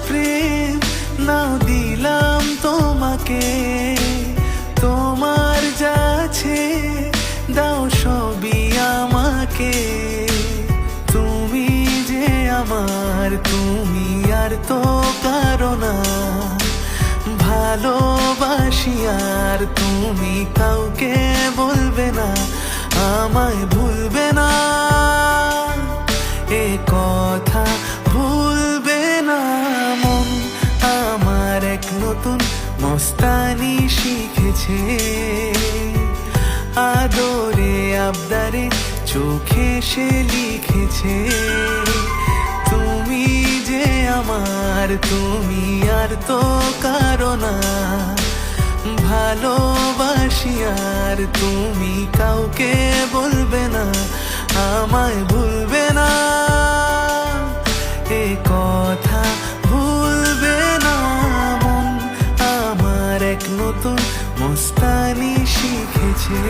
প্রেম নাও দিলাম তোমাকে, তোমার যাচ্ছে দাও সবই আমাকে। তুমি যে আমার, তুমি আর তো কারো না, ভালোবাসি আর তুমি কাউকে বলবে না, আমায় ভুলবে না, এ কথা ভুলবে না। মন আমার এক নতুন মস্তানি শিখেছে, আদরে আবদারে চোখে সে লিখেছে। তুমি যে আমার, তুমি আর তো কারো না, ভালোবাসি আর তুমি কাউকে বলবে না, আমায় ভুলবে না, এ কথা ভুলবে না। মন আমার এক নতুন মস্তানি শিখেছে।